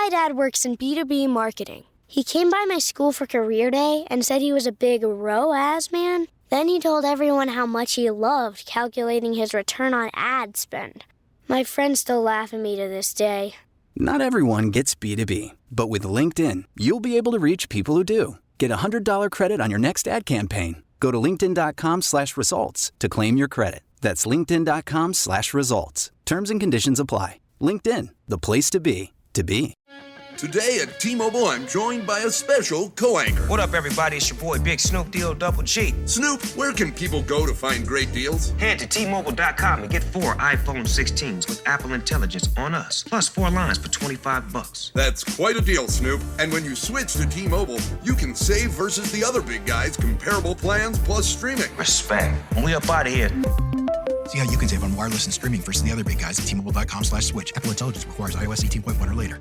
My dad works in B2B marketing. He came by my school for career day and said he was a big ROAS man. Then he told everyone how much he loved calculating his return on ad spend. My friends still laugh at me to this day. Not everyone gets B2B, but with LinkedIn, you'll be able to reach people who do. Get a $100 credit on your next ad campaign. Go to linkedin.com/results to claim your credit. That's linkedin.com/results. Terms and conditions apply. LinkedIn, the place to be, to be. Today at T-Mobile, I'm joined by a special co-anchor. What up, everybody? It's your boy, Big Snoop Double G. Snoop, where can people go to find great deals? Head to T-Mobile.com and get 4 iPhone 16s with Apple Intelligence on us, plus 4 lines for $25. That's quite a deal, Snoop. And when you switch to T-Mobile, you can save versus the other big guys' comparable plans plus streaming. Respect. We up out of here. See how you can save on wireless and streaming versus the other big guys at T-Mobile.com/switch. Apple Intelligence requires iOS 18.1 or later.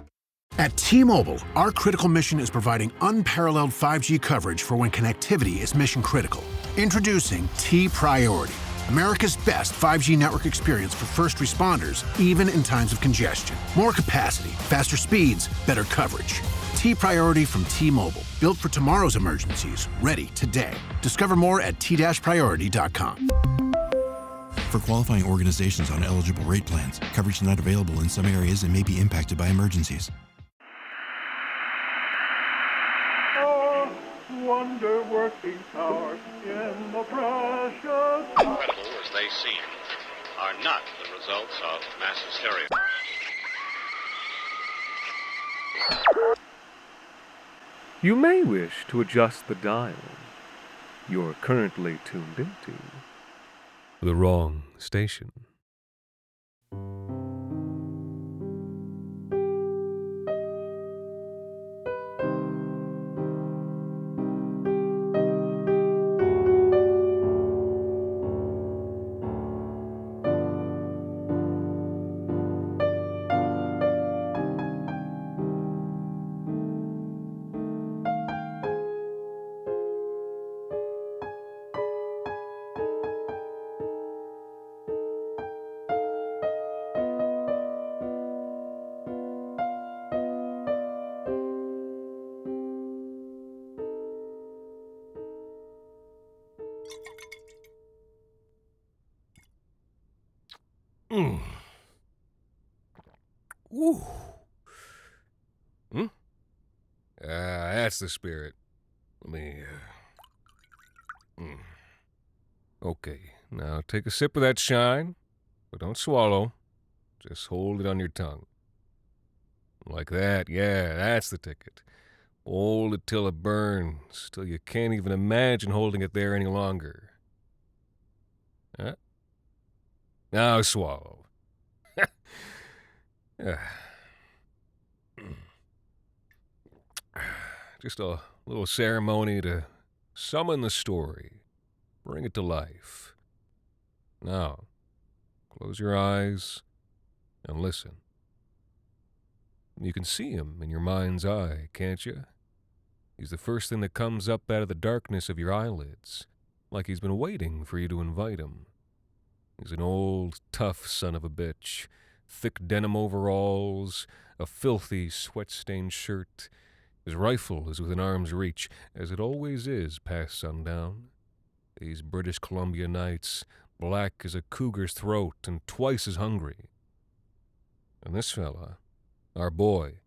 At T-Mobile, our critical mission is providing unparalleled 5G coverage for when connectivity is mission critical. Introducing T-Priority, America's best 5G network experience for first responders, even in times of congestion. More capacity, faster speeds, better coverage. T-Priority from T-Mobile, built for tomorrow's emergencies, ready today. Discover more at t-priority.com. For qualifying organizations on eligible rate plans, coverage not available in some areas and may be impacted by emergencies. Wonder-working power in the precious... Incredible as they seem, are not the results of mass hysteria. You may wish to adjust the dial. You're currently tuned into the wrong station. Ooh. That's the spirit. Let me... Okay, now take a sip of that shine, but don't swallow. Just hold it on your tongue. Like that, yeah, that's the ticket. Hold it till it burns, till you can't even imagine holding it there any longer. Huh? Now swallow. Just a little ceremony to summon the story, bring it to life. Now, close your eyes and listen. You can see him in your mind's eye, can't you? He's the first thing that comes up out of the darkness of your eyelids, like he's been waiting for you to invite him. He's an old, tough son of a bitch, thick denim overalls, a filthy, sweat-stained shirt. His rifle is within arm's reach, as it always is past sundown. These British Columbia nights, black as a cougar's throat and twice as hungry. And this fella, our boy,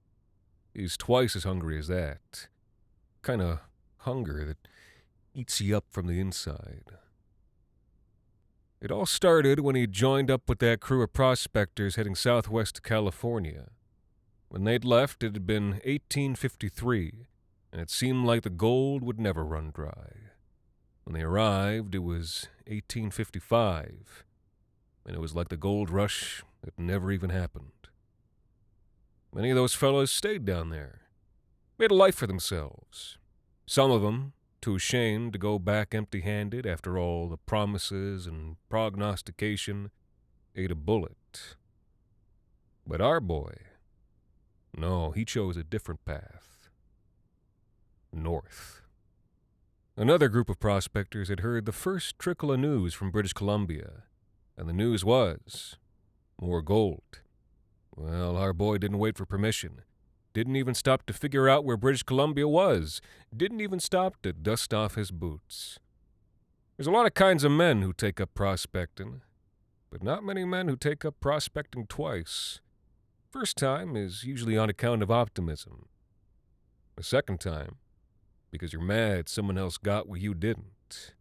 he's twice as hungry as that. Kind of hunger that eats you up from the inside. It all started when he joined up with that crew of prospectors heading southwest to California. When they'd left, it had been 1853, and it seemed like the gold would never run dry. When they arrived, it was 1855, and it was like the gold rush that never even happened. Many of those fellows stayed down there, made a life for themselves. Some of them, too ashamed to go back empty-handed after all the promises and prognostication, ate a bullet. But our boy, no, he chose a different path. North. Another group of prospectors had heard the first trickle of news from British Columbia, and the news was more gold. Well, our boy didn't wait for permission. Didn't even stop to figure out where British Columbia was. Didn't even stop to dust off his boots. There's a lot of kinds of men who take up prospecting, but not many men who take up prospecting twice. First time is usually on account of optimism. The second time, because you're mad someone else got what you didn't.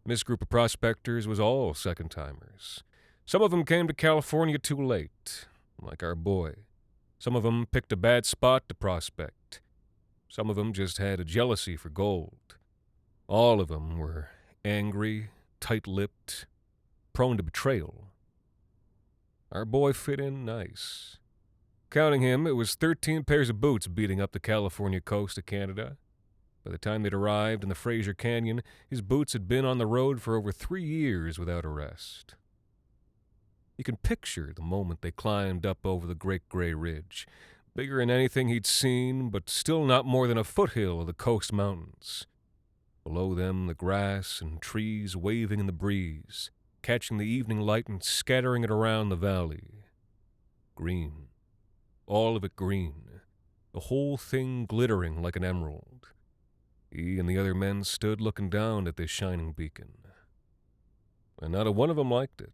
This group of prospectors was all second-timers. Some of them came to California too late, like our boy. Some of them picked a bad spot to prospect. Some of them just had a jealousy for gold. All of them were angry, tight-lipped, prone to betrayal. Our boy fit in nice. Counting him, it was 13 pairs of boots beating up the California coast of Canada. By the time they'd arrived in the Fraser Canyon, his boots had been on the road for over 3 years without a rest. You can picture the moment they climbed up over the Great Gray Ridge, bigger than anything he'd seen, but still not more than a foothill of the coast mountains. Below them, the grass and trees waving in the breeze, catching the evening light and scattering it around the valley. Green. All of it green. The whole thing glittering like an emerald. He and the other men stood looking down at this shining beacon. And not a one of them liked it.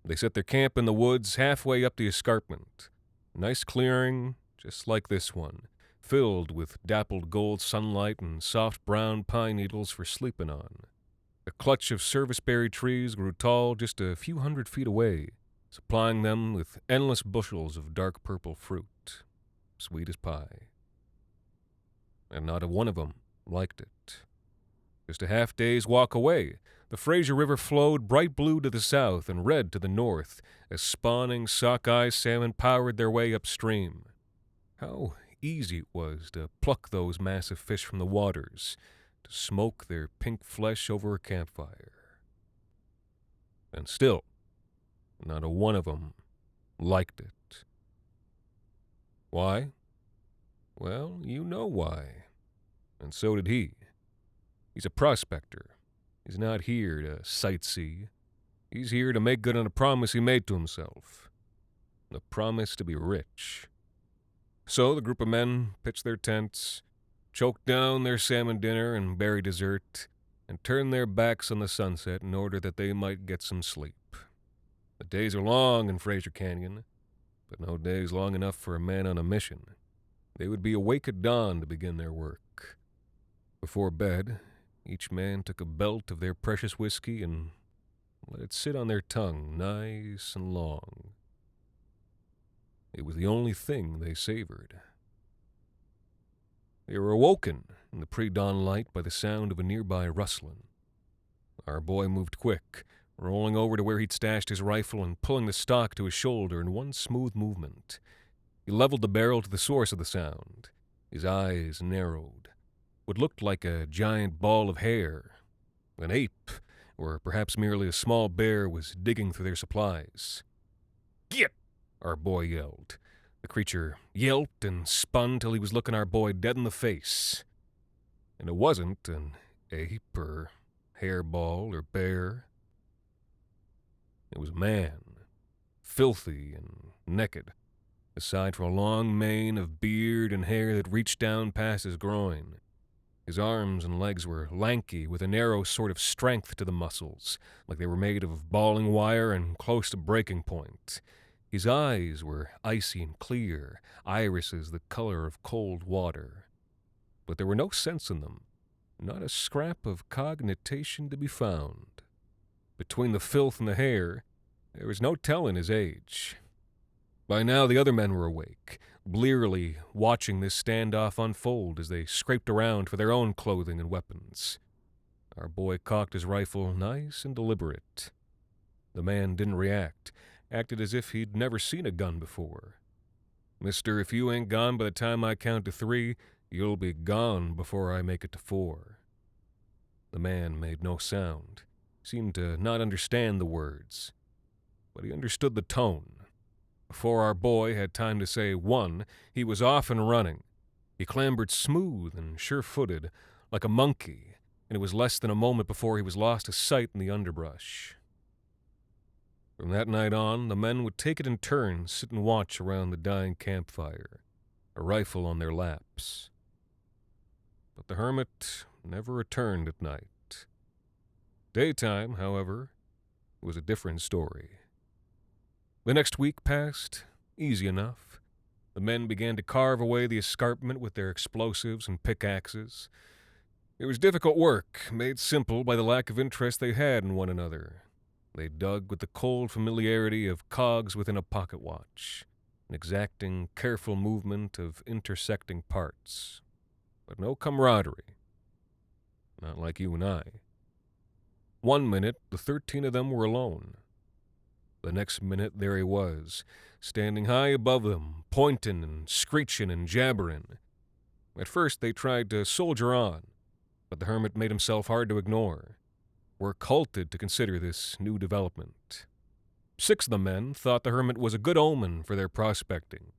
They set their camp in the woods halfway up the escarpment. A nice clearing, just like this one, filled with dappled gold sunlight and soft brown pine needles for sleeping on. A clutch of serviceberry trees grew tall just a few 100 feet away, supplying them with endless bushels of dark purple fruit, sweet as pie. And not a one of them liked it. Just a half-day's walk away, the Fraser River flowed bright blue to the south and red to the north as spawning sockeye salmon powered their way upstream. How easy it was to pluck those massive fish from the waters, to smoke their pink flesh over a campfire. And still, not a one of them liked it. Why? Well, you know why. And so did he. He's a prospector. He's not here to sightsee. He's here to make good on a promise he made to himself. The promise to be rich. So the group of men pitched their tents, choked down their salmon dinner and berry dessert, and turned their backs on the sunset in order that they might get some sleep. The days are long in Fraser Canyon, but no days long enough for a man on a mission. They would be awake at dawn to begin their work. Before bed, each man took a belt of their precious whiskey and let it sit on their tongue nice and long. It was the only thing they savored. They were awoken in the pre-dawn light by the sound of a nearby rustling. Our boy moved quick, rolling over to where he'd stashed his rifle and pulling the stock to his shoulder in one smooth movement. He leveled the barrel to the source of the sound. His eyes narrowed. What looked like a giant ball of hair. An ape, or perhaps merely a small bear, was digging through their supplies. "Get!" our boy yelled. The creature yelped and spun till he was looking our boy dead in the face. And it wasn't an ape or hairball or bear. It was a man, filthy and naked, aside from a long mane of beard and hair that reached down past his groin. His arms and legs were lanky, with a narrow sort of strength to the muscles, like they were made of balling wire and close to breaking point. His eyes were icy and clear, irises the color of cold water. But there were no sense in them, not a scrap of cognition to be found. Between the filth and the hair, there was no telling his age. By now the other men were awake, blearily watching this standoff unfold as they scraped around for their own clothing and weapons. Our boy cocked his rifle nice and deliberate. The man didn't react, acted as if he'd never seen a gun before. "Mister, if you ain't gone by the time I count to 3, you'll be gone before I make it to 4. The man made no sound, seemed to not understand the words. But he understood the tone. Before our boy had time to say 1, he was off and running. He clambered smooth and sure-footed, like a monkey, and it was less than a moment before he was lost to sight in the underbrush. From that night on, the men would take it in turns, sit and watch around the dying campfire. a rifle on their laps. But the hermit never returned at night. Daytime, however, was a different story. The next week passed easy enough. The men began to carve away the escarpment with their explosives and pickaxes. It was difficult work, made simple by the lack of interest they had in one another. They dug with the cold familiarity of cogs within a pocket watch, an exacting, careful movement of intersecting parts. But no camaraderie. Not like you and I. One minute, the 13 of them were alone. The next minute, there he was, standing high above them, pointing and screeching and jabbering. At first, they tried to soldier on, but the hermit made himself hard to ignore. Work halted to consider this new development. 6 of the men thought the hermit was a good omen for their prospecting.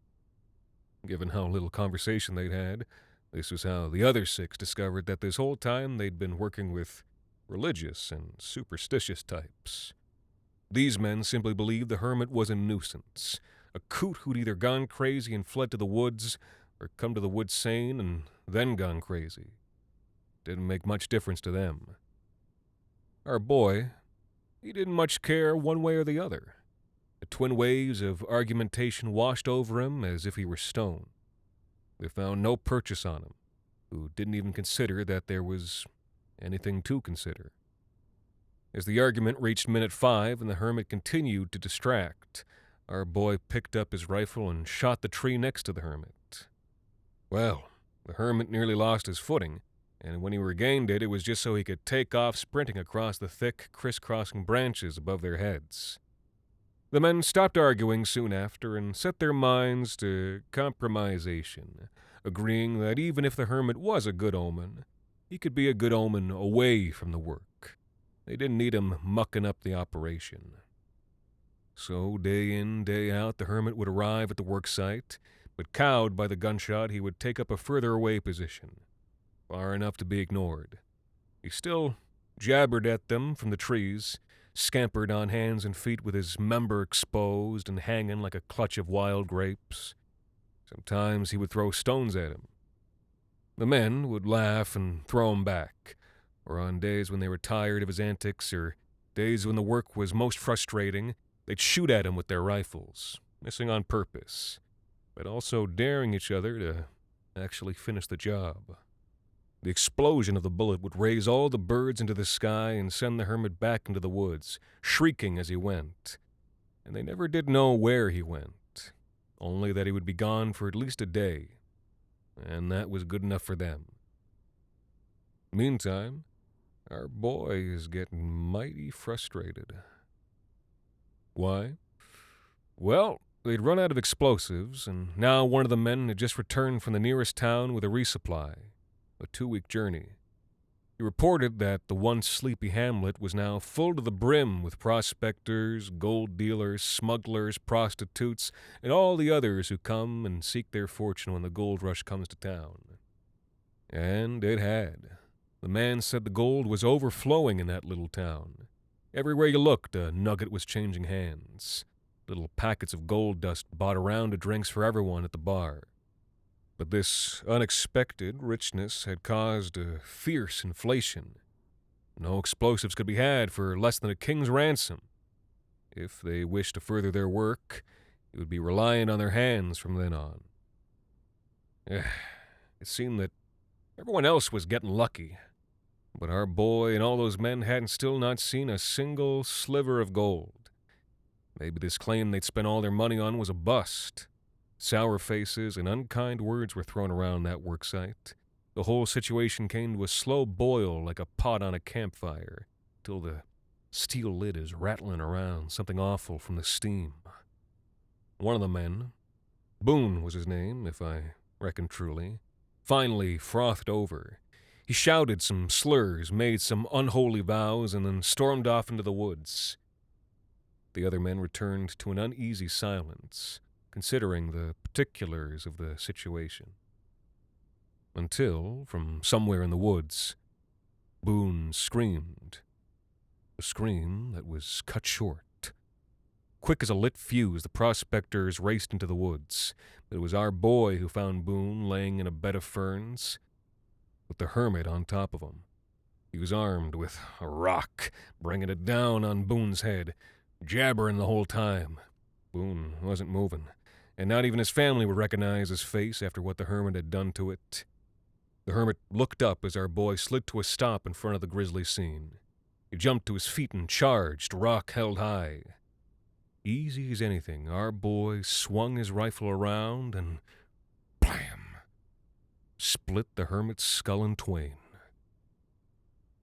Given how little conversation they'd had, this was how the other 6 discovered that this whole time they'd been working with religious and superstitious types. These men simply believed the hermit was a nuisance, a coot who'd either gone crazy and fled to the woods, or come to the woods sane and then gone crazy. Didn't make much difference to them. Our boy, he didn't much care one way or the other. The twin waves of argumentation washed over him as if he were stone. They found no purchase on him, who didn't even consider that there was anything to consider. As the argument reached minute 5 and the hermit continued to distract, our boy picked up his rifle and shot the tree next to the hermit. Well, the hermit nearly lost his footing, and when he regained it, it was just so he could take off sprinting across the thick, crisscrossing branches above their heads. The men stopped arguing soon after and set their minds to compromisation, agreeing that even if the hermit was a good omen, he could be a good omen away from the work. They didn't need him mucking up the operation. So day in, day out, the hermit would arrive at the work site, but cowed by the gunshot, he would take up a further away position, far enough to be ignored. He still jabbered at them from the trees, scampered on hands and feet with his member exposed and hanging like a clutch of wild grapes. Sometimes he would throw stones at him. The men would laugh and throw him back, or on days when they were tired of his antics or days when the work was most frustrating, they'd shoot at him with their rifles, missing on purpose, but also daring each other to actually finish the job. The explosion of the bullet would raise all the birds into the sky and send the hermit back into the woods, shrieking as he went. And they never did know where he went, only that he would be gone for at least a day, and that was good enough for them. Meantime, our boy is getting mighty frustrated. Why? Well, they'd run out of explosives, and now one of the men had just returned from the nearest town with a resupply, a 2-week journey. He reported that the once sleepy hamlet was now full to the brim with prospectors, gold dealers, smugglers, prostitutes, and all the others who come and seek their fortune when the gold rush comes to town. And it had. The man said the gold was overflowing in that little town. Everywhere you looked, a nugget was changing hands. Little packets of gold dust bought a round of drinks for everyone at the bar. But this unexpected richness had caused a fierce inflation. No explosives could be had for less than a king's ransom. If they wished to further their work, it would be reliant on their hands from then on. It seemed that everyone else was getting lucky, but our boy and all those men hadn't still not seen a single sliver of gold. Maybe this claim they'd spent all their money on was a bust. Sour faces and unkind words were thrown around that worksite. The whole situation came to a slow boil like a pot on a campfire, till the steel lid is rattling around, something awful from the steam. One of the men, Boone was his name, if I reckon truly, finally frothed over. He shouted some slurs, made some unholy vows, and then stormed off into the woods. The other men returned to an uneasy silence, considering the particulars of the situation. Until, from somewhere in the woods, Boone screamed. A scream that was cut short, quick as a lit fuse, the prospectors raced into the woods. But it was our boy who found Boone laying in a bed of ferns, with the hermit on top of him. He was armed with a rock, bringing it down on Boone's head, jabbering the whole time. Boone wasn't moving, and not even his family would recognize his face after what the hermit had done to it. The hermit looked up as our boy slid to a stop in front of the grisly scene. He jumped to his feet and charged, rock held high. Easy as anything, our boy swung his rifle around and blam! Split the hermit's skull in twain.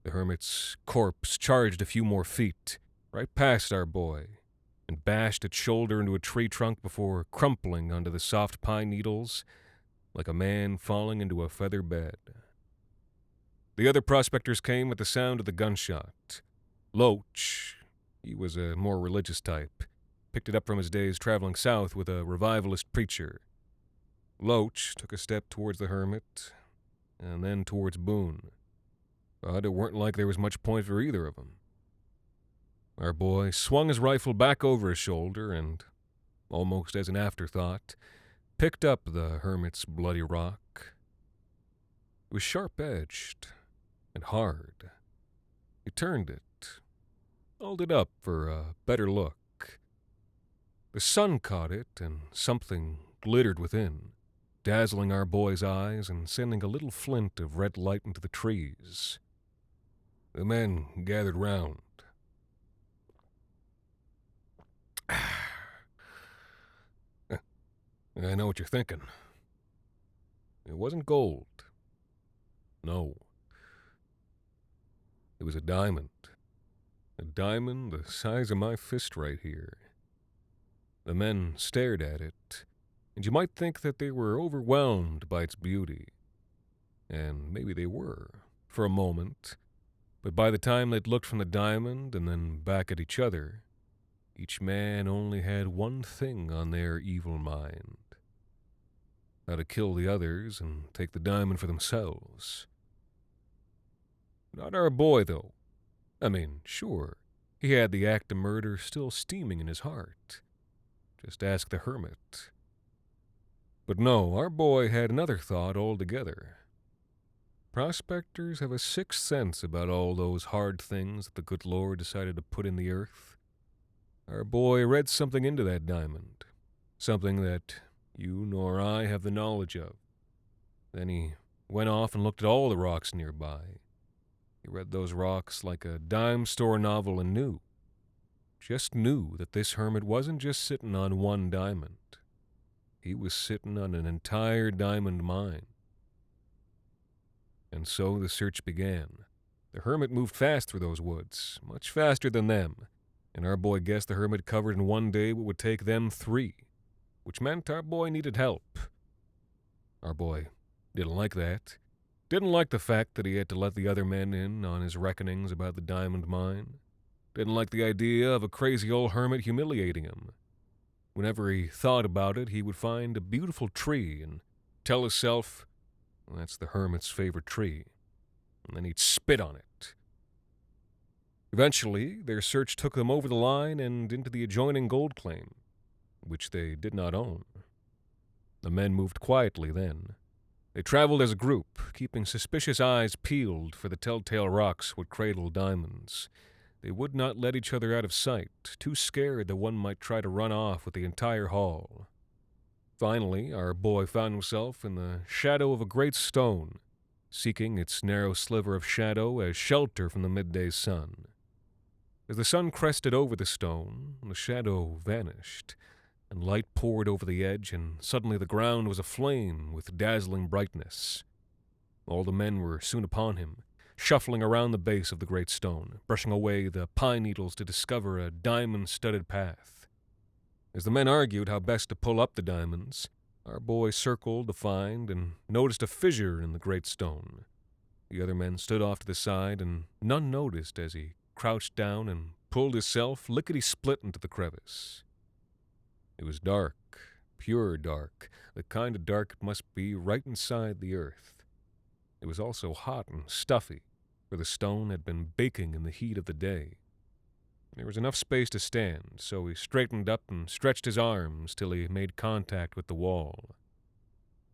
The hermit's corpse charged a few more feet, right past our boy, and bashed its shoulder into a tree trunk before crumpling onto the soft pine needles like a man falling into a feather bed. The other prospectors came at the sound of the gunshot. Loach, he was a more religious type, picked it up from his days traveling south with a revivalist preacher. Loach took a step towards the hermit, and then towards Boone. But it weren't like there was much point for either of them. Our boy swung his rifle back over his shoulder and, almost as an afterthought, picked up the hermit's bloody rock. It was sharp-edged and hard. He turned it, held it up for a better look. The sun caught it, and something glittered within, dazzling our boy's eyes and sending a little flint of red light into the trees. The men gathered round. I know what you're thinking. It wasn't gold. No. It was a diamond. A diamond the size of my fist right here. The men stared at it, and you might think that they were overwhelmed by its beauty. And maybe they were, for a moment. But by the time they'd looked from the diamond and then back at each other, each man only had one thing on their evil mind: how to kill the others and take the diamond for themselves. Not our boy, though. I mean, sure, he had the act of murder still steaming in his heart. Just ask the hermit. But no, our boy had another thought altogether. Prospectors have a sixth sense about all those hard things that the good Lord decided to put in the earth. Our boy read something into that diamond, something that you nor I have the knowledge of. Then he went off and looked at all the rocks nearby. He read those rocks like a dime store novel and knew, just knew that this hermit wasn't just sitting on one diamond. He was sitting on an entire diamond mine. And so the search began. The hermit moved fast through those woods, much faster than them, and our boy guessed the hermit covered in one day what would take them 3, which meant our boy needed help. Our boy didn't like that. Didn't like the fact that he had to let the other men in on his reckonings about the diamond mine. Didn't like the idea of a crazy old hermit humiliating him. Whenever he thought about it, he would find a beautiful tree and tell himself, that's the hermit's favorite tree, and then he'd spit on it. Eventually, their search took them over the line and into the adjoining gold claim, which they did not own. The men moved quietly then. They traveled as a group, keeping suspicious eyes peeled for the telltale rocks would cradle diamonds. They would not let each other out of sight, too scared that one might try to run off with the entire haul. Finally, our boy found himself in the shadow of a great stone, seeking its narrow sliver of shadow as shelter from the midday sun. As the sun crested over the stone, the shadow vanished, and light poured over the edge, and suddenly the ground was aflame with dazzling brightness. All the men were soon upon him, shuffling around the base of the great stone, brushing away the pine needles to discover a diamond-studded path. As the men argued how best to pull up the diamonds, our boy circled to find and noticed a fissure in the great stone. The other men stood off to the side, and none noticed as he crouched down and pulled himself lickety-split into the crevice. It was dark, pure dark, the kind of dark it must be right inside the earth. It was also hot and stuffy, for the stone had been baking in the heat of the day. There was enough space to stand, so he straightened up and stretched his arms till he made contact with the wall.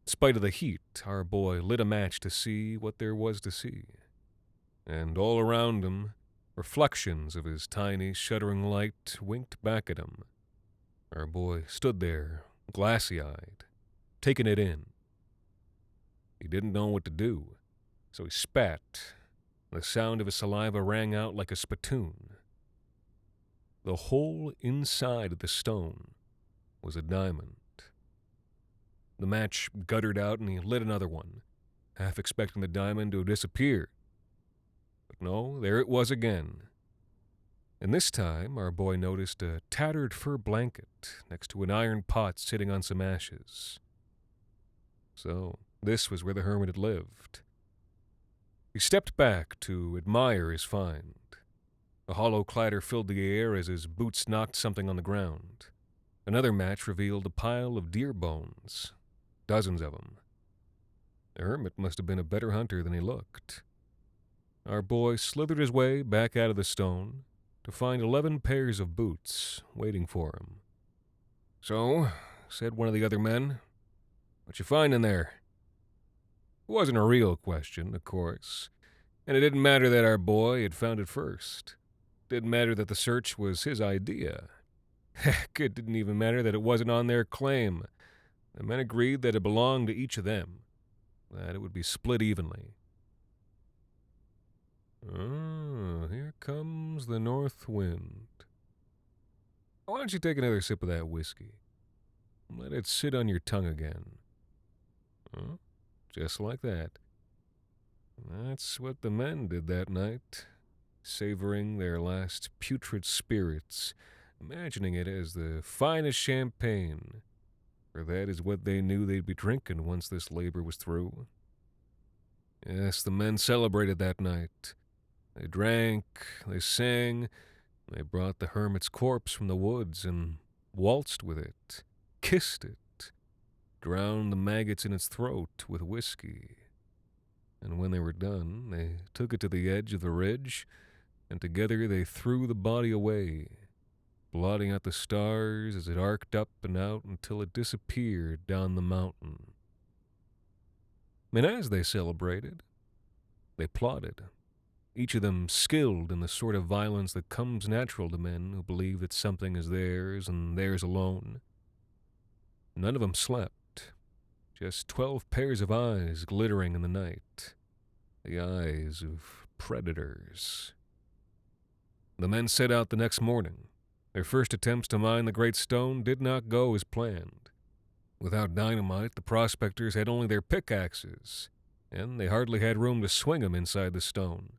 In spite of the heat, our boy lit a match to see what there was to see. And all around him, reflections of his tiny, shuddering light winked back at him. Our boy stood there, glassy-eyed, taking it in. He didn't know what to do, so he spat. The sound of his saliva rang out like a spittoon. The whole inside of the stone was a diamond. The match guttered out and he lit another one, half expecting the diamond to have disappeared. But no, there it was again. And this time our boy noticed a tattered fur blanket next to an iron pot sitting on some ashes. So this was where the hermit had lived. He stepped back to admire his find. A hollow clatter filled the air as his boots knocked something on the ground. Another match revealed a pile of deer bones, dozens of them. The hermit must have been a better hunter than he looked. Our boy slithered his way back out of the stone to find 11 pairs of boots waiting for him. "So," said one of the other men, "what you find in there?" It wasn't a real question, of course, and it didn't matter that our boy had found it first. It didn't matter that the search was his idea. Heck, it didn't even matter that it wasn't on their claim. The men agreed that it belonged to each of them, that it would be split evenly. Oh, here comes the north wind. Why don't you take another sip of that whiskey? Let it sit on your tongue again. Oh, just like that. That's what the men did that night, savoring their last putrid spirits, imagining it as the finest champagne, for that is what they knew they'd be drinking once this labor was through. Yes, the men celebrated that night. They drank, they sang, they brought the hermit's corpse from the woods and waltzed with it, kissed it, drowned the maggots in its throat with whiskey. And when they were done, they took it to the edge of the ridge, and together they threw the body away, blotting out the stars as it arced up and out until it disappeared down the mountain. And as they celebrated, they plotted, each of them skilled in the sort of violence that comes natural to men who believe that something is theirs and theirs alone. None of them slept, just 12 pairs of eyes glittering in the night, the eyes of predators. The men set out the next morning. Their first attempts to mine the great stone did not go as planned. Without dynamite, the prospectors had only their pickaxes, and they hardly had room to swing them inside the stone.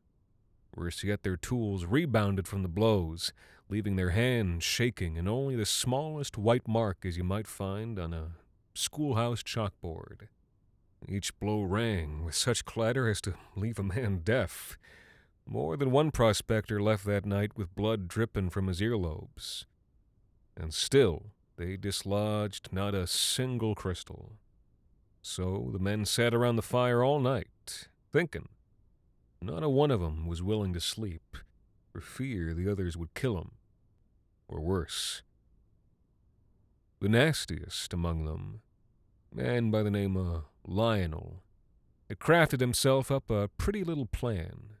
Worse yet, their tools rebounded from the blows, leaving their hands shaking and only the smallest white mark as you might find on a schoolhouse chalkboard. Each blow rang with such clatter as to leave a man deaf. More than one prospector left that night with blood dripping from his earlobes. And still, they dislodged not a single crystal. So the men sat around the fire all night, thinking. Not a one of them was willing to sleep, for fear the others would kill him, or worse. The nastiest among them, a man by the name of Lionel, had crafted himself up a pretty little plan.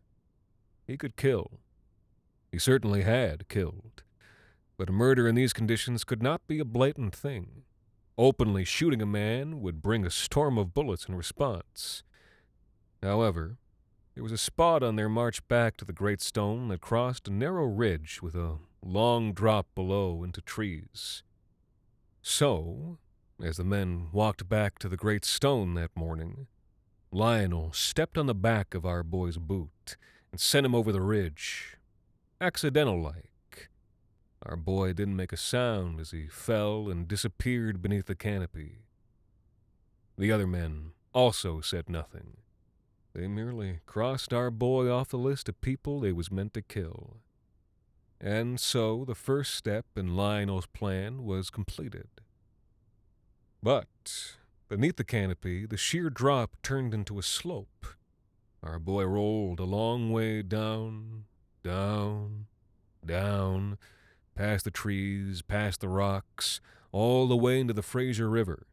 He could kill. He certainly had killed. But a murder in these conditions could not be a blatant thing. Openly shooting a man would bring a storm of bullets in response. However, there was a spot on their march back to the great stone that crossed a narrow ridge with a long drop below into trees. So, as the men walked back to the great stone that morning, Lionel stepped on the back of our boy's boot and sent him over the ridge, accidental-like. Our boy didn't make a sound as he fell and disappeared beneath the canopy. The other men also said nothing. They merely crossed our boy off the list of people they was meant to kill. And so the first step in Lionel's plan was completed. But beneath the canopy, the sheer drop turned into a slope. Our boy rolled a long way down, down, Down, past the trees, past the rocks, all the way into the Fraser River.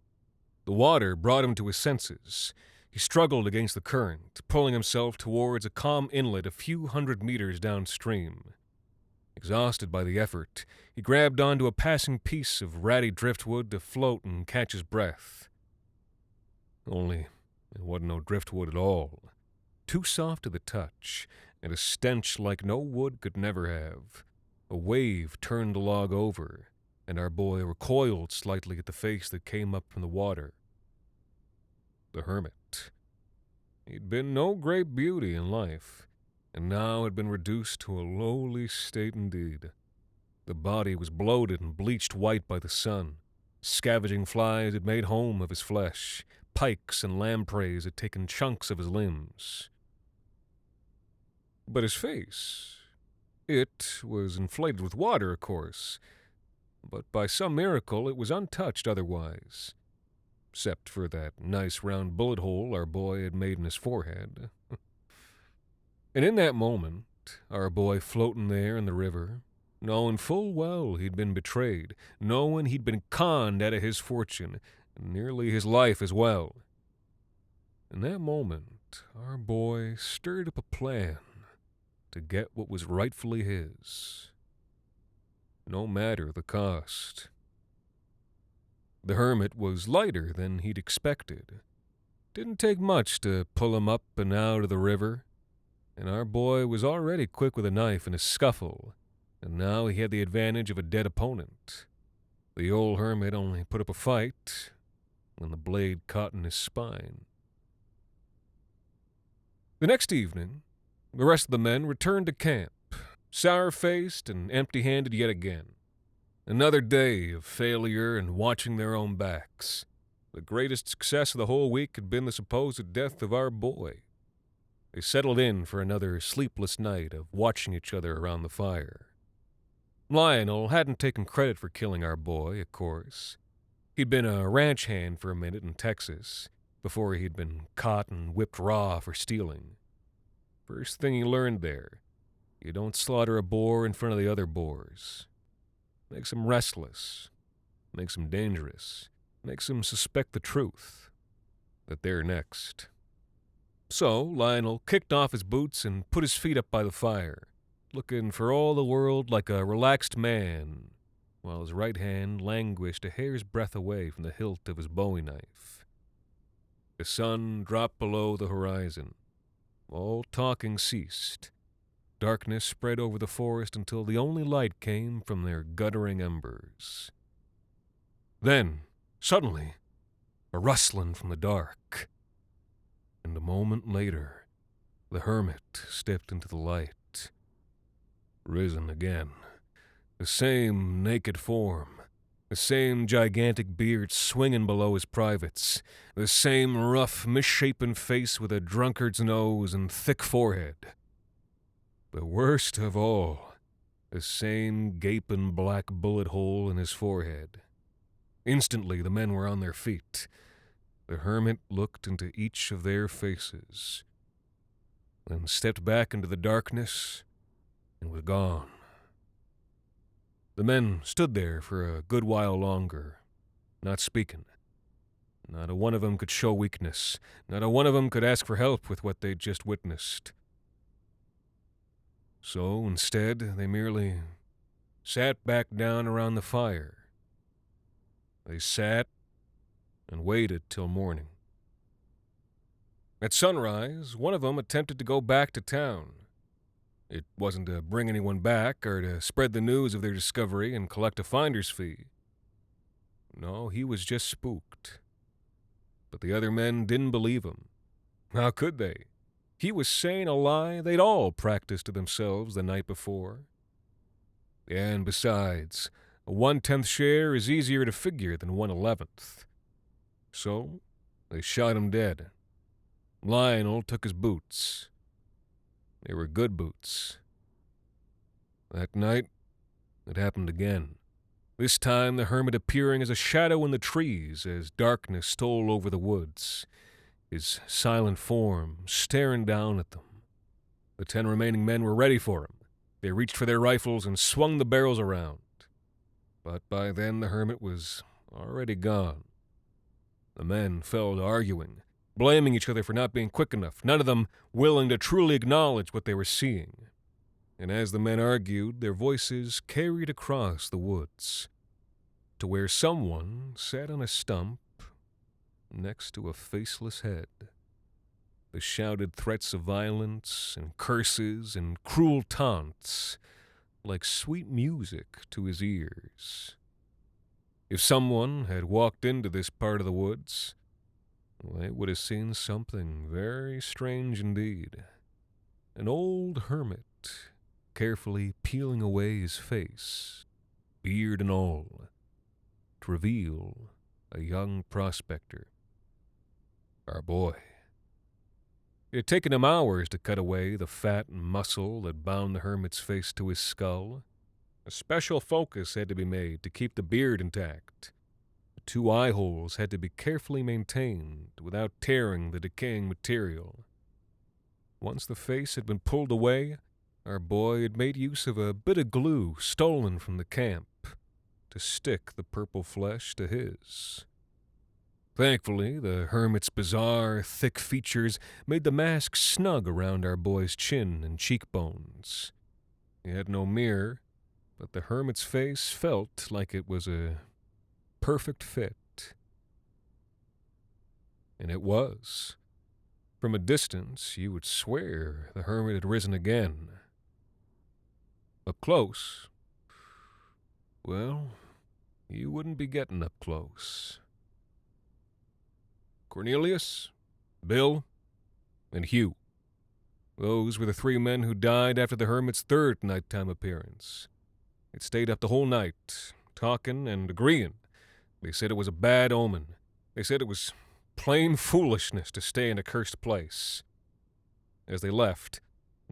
The water brought him to his senses. He struggled against the current, pulling himself towards a calm inlet a few hundred meters downstream. Exhausted by the effort, he grabbed onto a passing piece of ratty driftwood to float and catch his breath. Only it wasn't no driftwood at all. Too soft to the touch, and a stench like no wood could never have. A wave turned the log over, and our boy recoiled slightly at the face that came up from the water. The hermit. He'd been no great beauty in life, and now had been reduced to a lowly state indeed. The body was bloated and bleached white by the sun. Scavenging flies had made home of his flesh. Pikes and lampreys had taken chunks of his limbs. But his face, it was inflated with water, of course, but by some miracle it was untouched otherwise, except for that nice round bullet hole our boy had made in his forehead. And in that moment, our boy floating there in the river, knowing full well he'd been betrayed, knowing he'd been conned out of his fortune, and nearly his life as well. In that moment, our boy stirred up a plan to get what was rightfully his, no matter the cost. The hermit was lighter than he'd expected. Didn't take much to pull him up and out of the river, and our boy was already quick with a knife in a scuffle, and now he had the advantage of a dead opponent. The old hermit only put up a fight when the blade caught in his spine. The next evening, the rest of the men returned to camp, sour-faced and empty-handed yet again. Another day of failure and watching their own backs. The greatest success of the whole week had been the supposed death of our boy. They settled in for another sleepless night of watching each other around the fire. Lionel hadn't taken credit for killing our boy, of course. He'd been a ranch hand for a minute in Texas, before he'd been caught and whipped raw for stealing. First thing he learned there, you don't slaughter a boar in front of the other boars. Makes them restless, makes them dangerous, makes them suspect the truth, that they're next. So Lionel kicked off his boots and put his feet up by the fire, looking for all the world like a relaxed man, while his right hand languished a hair's breadth away from the hilt of his bowie knife. The sun dropped below the horizon. All talking ceased. Darkness spread over the forest until the only light came from their guttering embers. Then, suddenly, a rustling from the dark. And a moment later, the hermit stepped into the light. Risen again. The same naked form. The same gigantic beard swinging below his privates. The same rough, misshapen face with a drunkard's nose and thick forehead. But worst of all, the same gaping black bullet hole in his forehead. Instantly, the men were on their feet. The hermit looked into each of their faces, then stepped back into the darkness and was gone. The men stood there for a good while longer, not speaking. Not a one of them could show weakness. Not a one of them could ask for help with what they'd just witnessed. So, instead, they merely sat back down around the fire. They sat and waited till morning. At sunrise, one of them attempted to go back to town. It wasn't to bring anyone back or to spread the news of their discovery and collect a finder's fee. No, he was just spooked. But the other men didn't believe him. How could they? He was saying a lie they'd all practiced to themselves the night before. And besides, a 1/10 share is easier to figure than 1/11. So, they shot him dead. Lionel took his boots. They were good boots. That night, it happened again. This time the hermit appearing as a shadow in the trees as darkness stole over the woods, his silent form staring down at them. The 10 remaining men were ready for him. They reached for their rifles and swung the barrels around. But by then the hermit was already gone. The men fell to arguing, blaming each other for not being quick enough, none of them willing to truly acknowledge what they were seeing. And as the men argued, their voices carried across the woods to where someone sat on a stump next to a faceless head. The shouted threats of violence and curses and cruel taunts like sweet music to his ears. If someone had walked into this part of the woods, they would have seen something very strange indeed. An old hermit, carefully peeling away his face, beard and all, to reveal a young prospector. Our boy. It had taken him hours to cut away the fat and muscle that bound the hermit's face to his skull. A special focus had to be made to keep the beard intact. The 2 eye holes had to be carefully maintained without tearing the decaying material. Once the face had been pulled away, our boy had made use of a bit of glue stolen from the camp to stick the purple flesh to his. Thankfully, the hermit's bizarre, thick features made the mask snug around our boy's chin and cheekbones. He had no mirror, but the hermit's face felt like it was a perfect fit. And it was. From a distance, you would swear the hermit had risen again. Up close, well, you wouldn't be getting up close. Cornelius, Bill, and Hugh. Those were the 3 men who died after the hermit's 3rd nighttime appearance. They'd stayed up the whole night, talking and agreeing. They said it was a bad omen. They said it was plain foolishness to stay in a cursed place. As they left,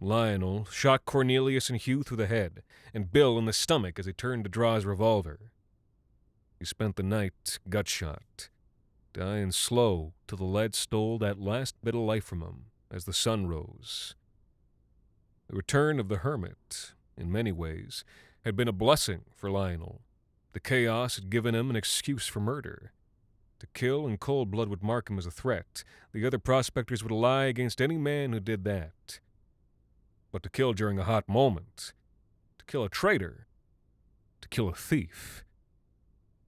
Lionel shot Cornelius and Hugh through the head, and Bill in the stomach as he turned to draw his revolver. He spent the night gut-shot, dying slow till the lead stole that last bit of life from him as the sun rose. The return of the hermit, in many ways, had been a blessing for Lionel. The chaos had given him an excuse for murder. To kill in cold blood would mark him as a threat. The other prospectors would lie against any man who did that. But to kill during a hot moment, to kill a traitor, to kill a thief,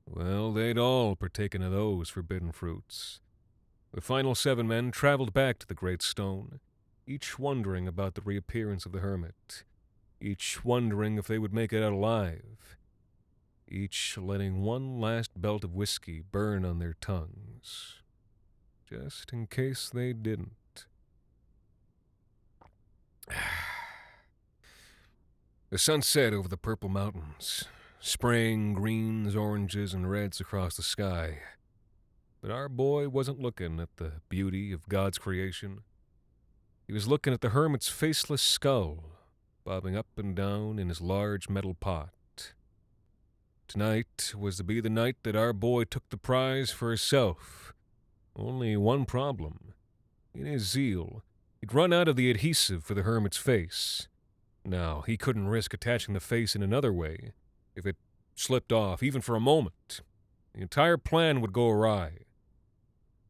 well, they'd all partaken of those forbidden fruits. The final 7 men traveled back to the Great Stone, each wondering about the reappearance of the hermit, each wondering if they would make it out alive, each letting one last belt of whiskey burn on their tongues, just in case they didn't. The sun set over the purple mountains, spraying greens, oranges, and reds across the sky. But our boy wasn't looking at the beauty of God's creation. He was looking at the hermit's faceless skull, bobbing up and down in his large metal pot. Tonight was to be the night that our boy took the prize for himself. Only one problem. In his zeal, he'd run out of the adhesive for the hermit's face. Now, he couldn't risk attaching the face in another way. If it slipped off, even for a moment, the entire plan would go awry.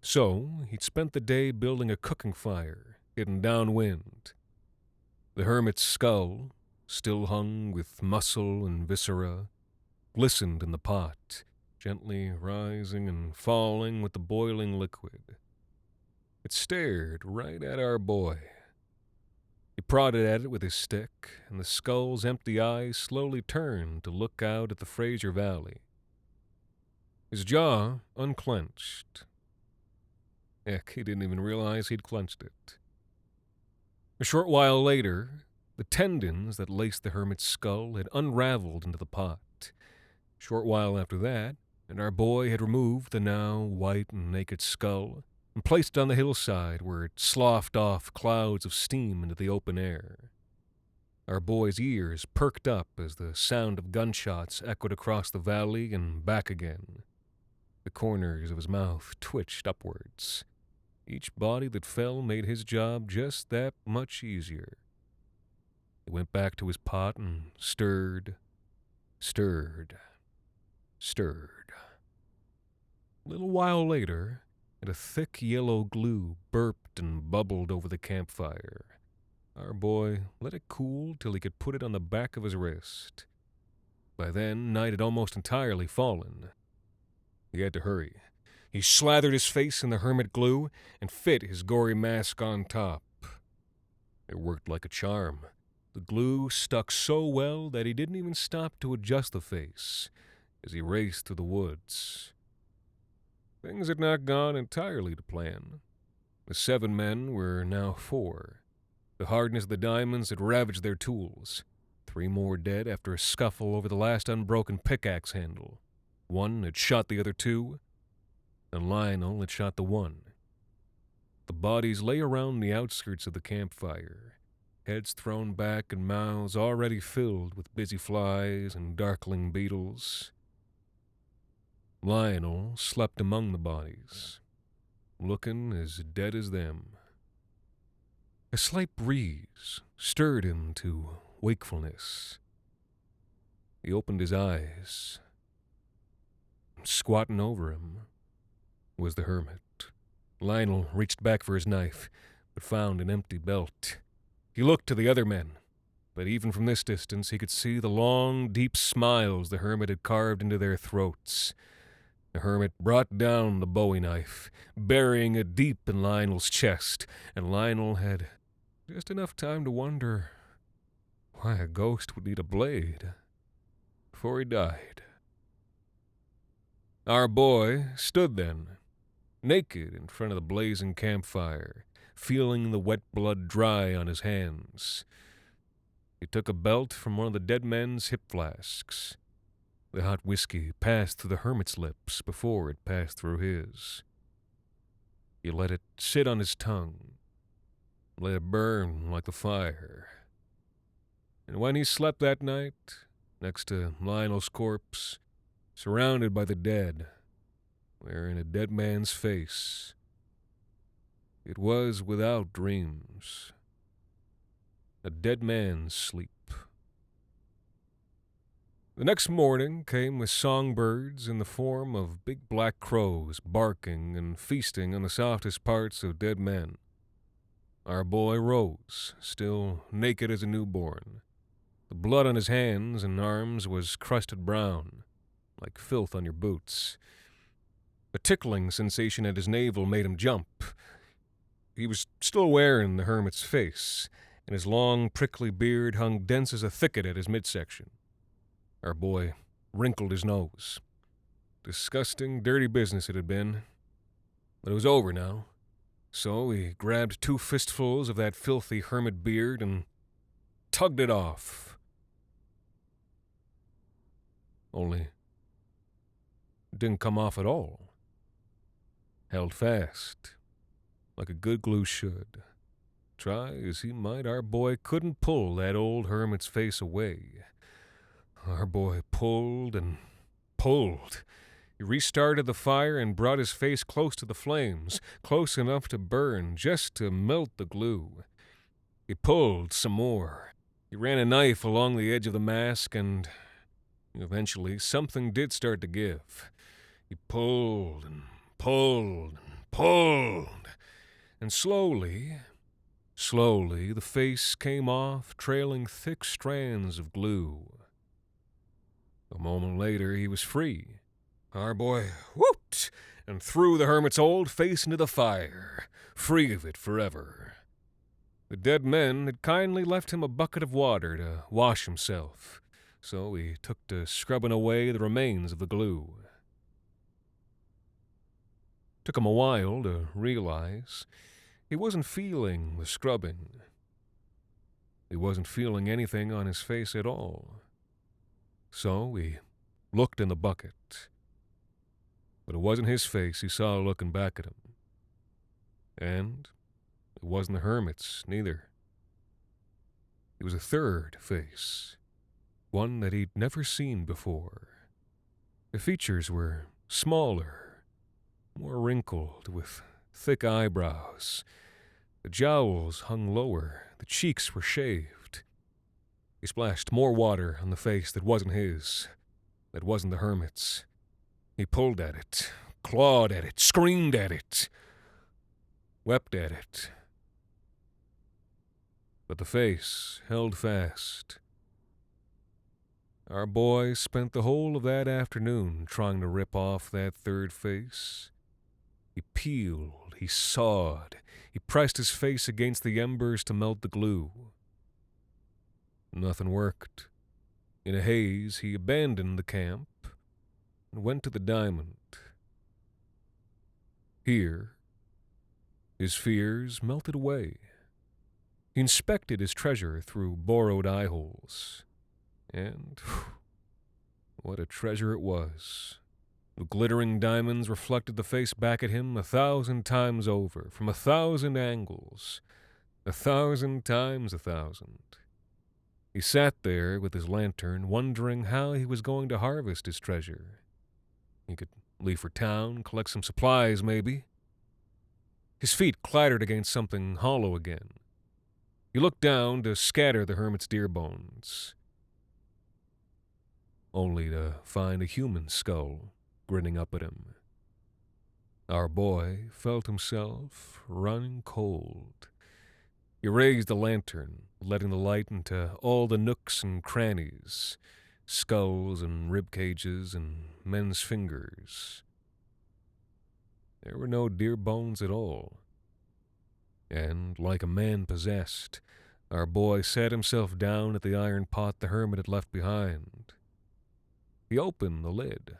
So, he'd spent the day building a cooking fire, hidden downwind. The hermit's skull, still hung with muscle and viscera, glistened in the pot, gently rising and falling with the boiling liquid. It stared right at our boy. He prodded at it with his stick, and the skull's empty eyes slowly turned to look out at the Fraser Valley. His jaw unclenched. Heck, he didn't even realize he'd clenched it. A short while later, the tendons that laced the hermit's skull had unraveled into the pot. A short while after that, and our boy had removed the now white and naked skull and placed it on the hillside where it sloughed off clouds of steam into the open air. Our boy's ears perked up as the sound of gunshots echoed across the valley and back again. The corners of his mouth twitched upwards. Each body that fell made his job just that much easier. He went back to his pot and stirred. A little while later, and a thick yellow glue burped and bubbled over the campfire. Our boy let it cool till he could put it on the back of his wrist. By then, night had almost entirely fallen. He had to hurry. He slathered his face in the hermit glue and fit his gory mask on top. It worked like a charm. The glue stuck so well that he didn't even stop to adjust the face as he raced through the woods. Things had not gone entirely to plan. The 7 men were now 4. The hardness of the diamonds had ravaged their tools. 3 more dead after a scuffle over the last unbroken pickaxe handle. 1 had shot the other 2, and Lionel had shot the 1. The bodies lay around the outskirts of the campfire, heads thrown back and mouths already filled with busy flies and darkling beetles. Lionel slept among the bodies, looking as dead as them. A slight breeze stirred him to wakefulness. He opened his eyes. Squatting over him was the hermit. Lionel reached back for his knife, but found an empty belt. He looked to the other men, but even from this distance he could see the long, deep smiles the hermit had carved into their throats. The hermit brought down the bowie knife, burying it deep in Lionel's chest, and Lionel had just enough time to wonder why a ghost would need a blade before he died. Our boy stood then, naked in front of the blazing campfire, feeling the wet blood dry on his hands. He took a belt from one of the dead men's hip flasks. The hot whiskey passed through the hermit's lips before it passed through his. He let it sit on his tongue, let it burn like the fire. And when he slept that night, next to Lionel's corpse, surrounded by the dead, wearing a dead man's face, it was without dreams. A dead man's sleep. The next morning came with songbirds in the form of big black crows barking and feasting on the softest parts of dead men. Our boy rose, still naked as a newborn. The blood on his hands and arms was crusted brown, like filth on your boots. A tickling sensation at his navel made him jump. He was still wearing the hermit's face, and his long, prickly beard hung dense as a thicket at his midsection. Our boy wrinkled his nose. Disgusting, dirty business it had been. But it was over now. So he grabbed 2 fistfuls of that filthy hermit beard and tugged it off. Only it didn't come off at all. Held fast, like a good glue should. Try as he might, our boy couldn't pull that old hermit's face away. Our boy pulled and pulled. He restarted the fire and brought his face close to the flames, close enough to burn, just to melt the glue. He pulled some more. He ran a knife along the edge of the mask, and eventually something did start to give. He pulled and pulled and pulled, and slowly, the face came off, trailing thick strands of glue. A moment later, he was free. Our boy whooped and threw the hermit's old face into the fire, free of it forever. The dead men had kindly left him a bucket of water to wash himself, so he took to scrubbing away the remains of the glue. Took him a while to realize he wasn't feeling the scrubbing. He wasn't feeling anything on his face at all. So he looked in the bucket. But it wasn't his face he saw looking back at him. And it wasn't the hermit's, neither. It was a third face, one that he'd never seen before. The features were smaller, more wrinkled, with thick eyebrows. The jowls hung lower, the cheeks were shaved. He splashed more water on the face that wasn't his, that wasn't the hermit's. He pulled at it, clawed at it, screamed at it, wept at it. But the face held fast. Our boy spent the whole of that afternoon trying to rip off that third face. He peeled, he sawed, he pressed his face against the embers to melt the glue. Nothing worked. In a haze, he abandoned the camp and went to the diamond. Here, his fears melted away. He inspected his treasure through borrowed eye holes, and what a treasure it was. The glittering diamonds reflected the face back at him 1,000 times over, from 1,000 angles, 1,000 times 1,000. He sat there with his lantern, wondering how he was going to harvest his treasure. He could leave for town, collect some supplies, maybe. His feet clattered against something hollow again. He looked down to scatter the hermit's deer bones, only to find a human skull grinning up at him. Our boy felt himself running cold. He raised the lantern, letting the light into all the nooks and crannies, skulls and rib cages and men's fingers. There were no deer bones at all. And, like a man possessed, our boy sat himself down at the iron pot the hermit had left behind. He opened the lid.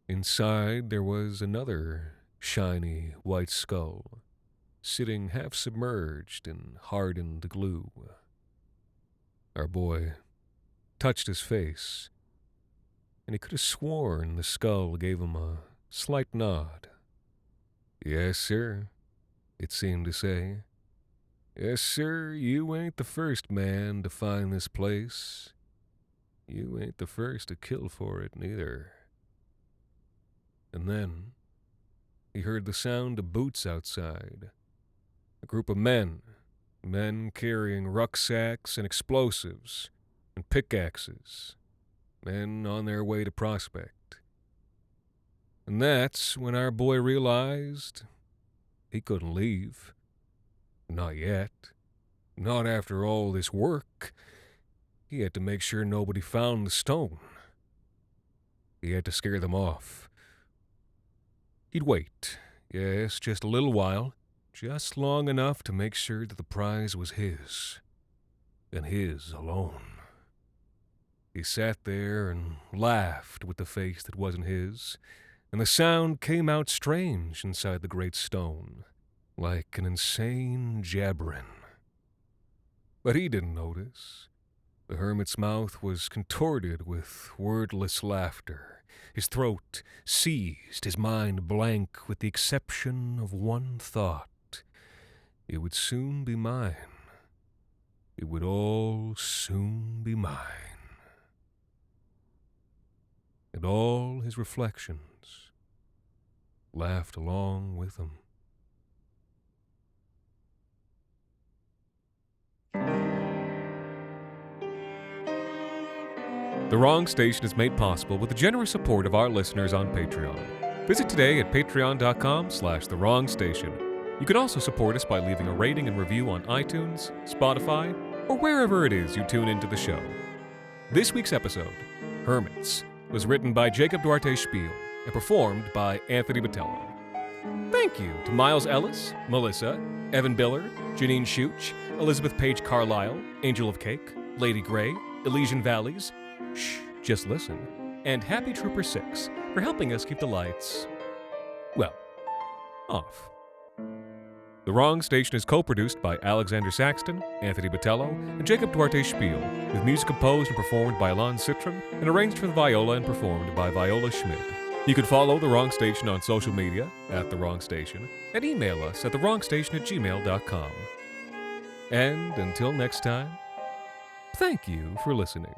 Inside there was another shiny white skull, sitting half submerged in hardened glue. Our boy touched his face, and he could have sworn the skull gave him a slight nod. "Yes, sir," it seemed to say. "Yes, sir, you ain't the first man to find this place. You ain't the first to kill for it, neither." And then he heard the sound of boots outside. A group of men carrying rucksacks and explosives and pickaxes, men on their way to prospect. And that's when our boy realized he couldn't leave. Not yet. Not after all this work. He had to make sure nobody found the stone. He had to scare them off. He'd wait, yes, just a little while, just long enough to make sure that the prize was his, and his alone. He sat there and laughed with the face that wasn't his, and the sound came out strange inside the great stone, like an insane jabbering. But he didn't notice. The hermit's mouth was contorted with wordless laughter. His throat seized, his mind blank with the exception of one thought. It would soon be mine. It would all soon be mine. And all his reflections laughed along with him. The Wrong Station is made possible with the generous support of our listeners on Patreon. Visit today at patreon.com/thewrongstation. You can also support us by leaving a rating and review on iTunes, Spotify, or wherever it is you tune into the show. This week's episode, Hermits, was written by Jacob Duarte Spiel and performed by Anthony Botello. Thank you to Miles Ellis, Melissa, Evan Biller, Janine Schuch, Elizabeth Page Carlisle, Angel of Cake, Lady Gray, Elysian Valleys, Shh, just listen, and Happy Trooper 6 for helping us keep the lights, well, off. The Wrong Station is co-produced by Alexander Saxton, Anthony Botello, and Jacob Duarte Spiel, with music composed and performed by Alon Citron and arranged for the viola and performed by Viola Schmidt. You can follow The Wrong Station on social media at The Wrong Station and email us at thewrongstation@gmail.com. And until next time, thank you for listening.